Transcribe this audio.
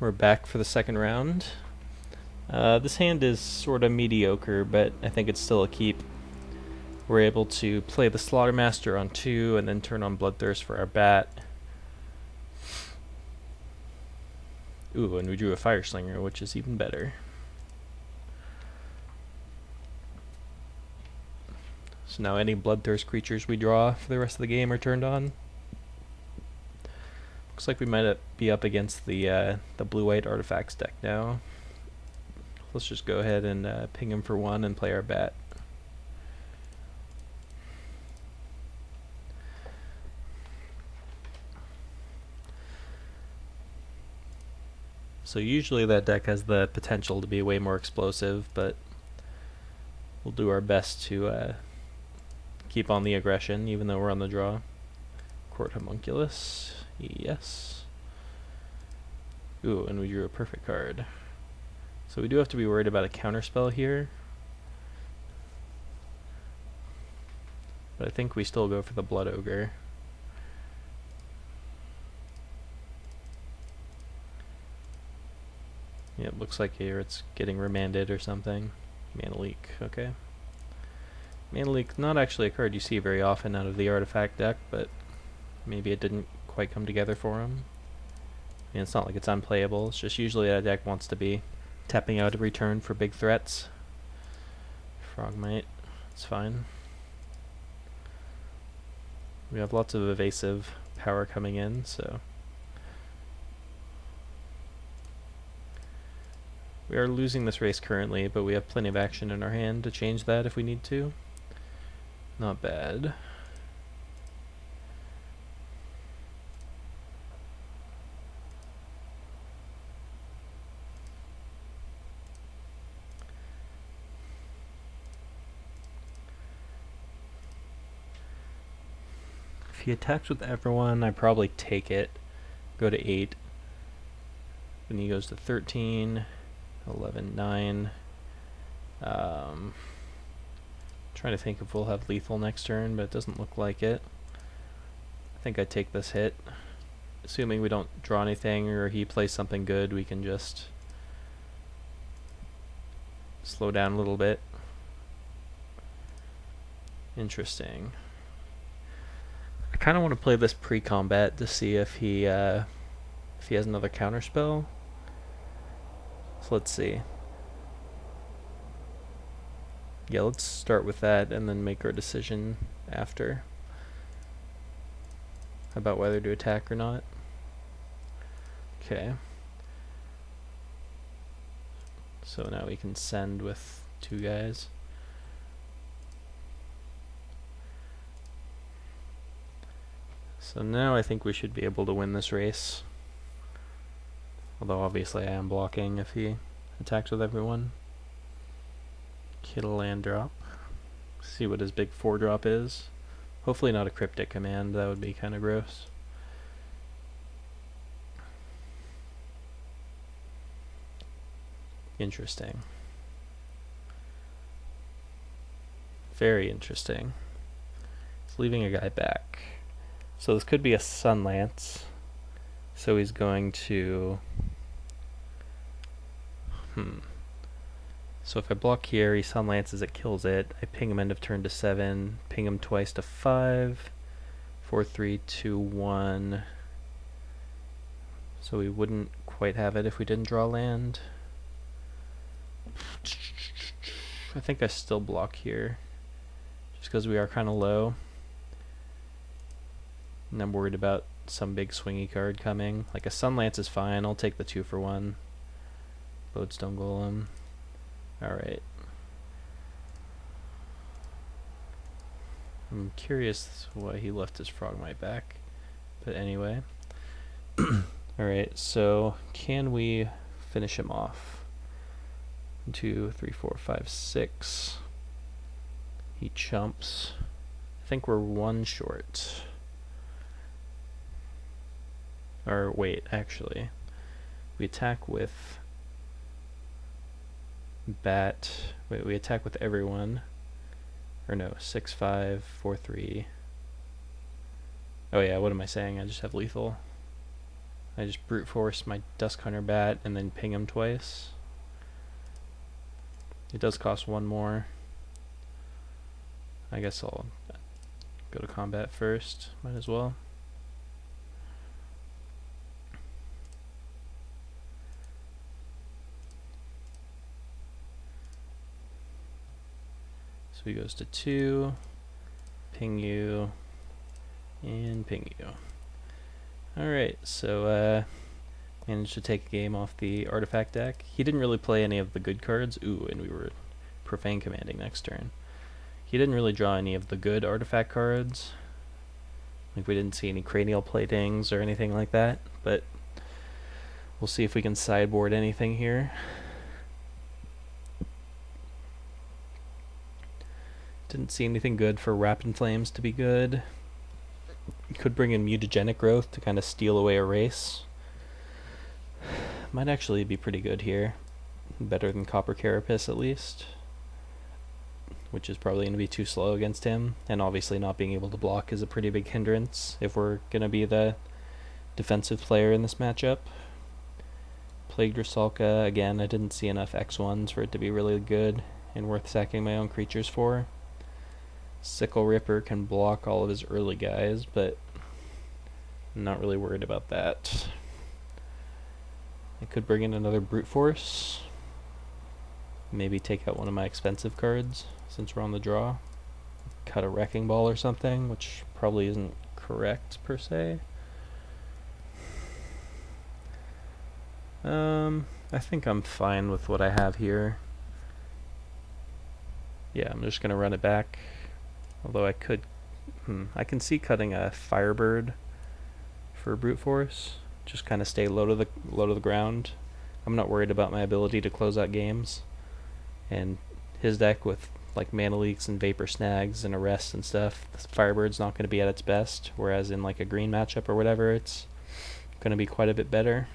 We're back for the second round. This hand is sort of mediocre, but I think it's still a keep. We're able to play the Slaughtermaster on 2 and then turn on Bloodthirst for our bat. Ooh, and we drew a Fireslinger, which is even better. So now any Bloodthirst creatures we draw for the rest of the game are turned on. Looks like we might be up against the blue-white artifacts deck now. Let's just go ahead and ping him for 1 and play our bat. So usually that deck has the potential to be way more explosive, but we'll do our best to keep on the aggression even though we're on the draw. Court Homunculus, yes. Ooh, and we drew a perfect card. So we do have to be worried about a counterspell here. But I think we still go for the Blood Ogre. Yeah, it looks like here it's getting remanded or something. Mana Leak, okay. Mana Leak, not actually a card you see very often out of the artifact deck, but maybe it didn't quite come together for him. I mean, it's not like it's unplayable, it's just usually that deck wants to be tapping out every turn for big threats. Frogmite, it's fine. We have lots of evasive power coming in, so we are losing this race currently, but we have plenty of action in our hand to change that if we need to. Not bad. If he attacks with everyone, I probably take it. Go to 8. Then he goes to 13. 11, 9. Trying to think if we'll have lethal next turn, but it doesn't look like it. I think I take this hit. Assuming we don't draw anything or he plays something good, we can just slow down a little bit. Interesting. I kind of want to play this pre-combat to see if he has another counterspell. So let's see. Yeah, let's start with that and then make our decision after about whether to attack or not. Okay. So now we can send with 2 guys. So now I think we should be able to win this race. Although obviously I am blocking if he attacks with everyone. Kill land drop. See what his big 4-drop is. Hopefully not a cryptic command, that would be kind of gross. Interesting. Very interesting. He's leaving a guy back. So this could be a Sunlance. So he's going to... So if I block here, he Sunlances, it kills it. I ping him end of turn to 7. Ping him twice to 5. 4, 3, 2, 1. So we wouldn't quite have it if we didn't draw land. I think I still block here. Just because we are kind of low. And I'm worried about some big swingy card coming. Like a Sunlance is fine, I'll take the 2 for 1. Lodestone Golem. Alright. I'm curious why he left his Frogmite back. But anyway. Alright, so can we finish him off? 1, 2, 3, 4, 5, 6. He chumps. I think we're 1 short. Or wait, actually. We attack with bat. Wait, we attack with everyone. Or no, 6, 5, 4, 3. Oh yeah, what am I saying? I just have lethal. I just brute force my Dusk Hunter bat and then ping him twice. It does cost one more. I guess I'll go to combat first. Might as well. So he goes to 2, ping you, and ping you. Alright, so managed to take a game off the artifact deck. He didn't really play any of the good cards. Ooh, and we were profane commanding next turn. He didn't really draw any of the good artifact cards. Like, we didn't see any cranial platings or anything like that, but we'll see if we can sideboard anything here. Didn't see anything good for Wrapped in Flames to be good. You could bring in Mutagenic Growth to kind of steal away a race. Might actually be pretty good here. Better than Copper Carapace at least. Which is probably going to be too slow against him. And obviously not being able to block is a pretty big hindrance if we're going to be the defensive player in this matchup. Plagued Rusalka, again, I didn't see enough X1s for it to be really good and worth sacking my own creatures for. Sickle Ripper can block all of his early guys, but I'm not really worried about that. I could bring in another Brute Force. Maybe take out one of my expensive cards since we're on the draw. Cut a Wrecking Ball or something, which probably isn't correct per se. I think I'm fine with what I have here. Yeah, I'm just gonna run it back. Although I could, I can see cutting a Firebird for Brute Force. Just kind of stay low to the ground. I'm not worried about my ability to close out games. And his deck with like Mana Leaks and Vapor Snags and Arrests and stuff, the Firebird's not going to be at its best. Whereas in like a green matchup or whatever, it's going to be quite a bit better.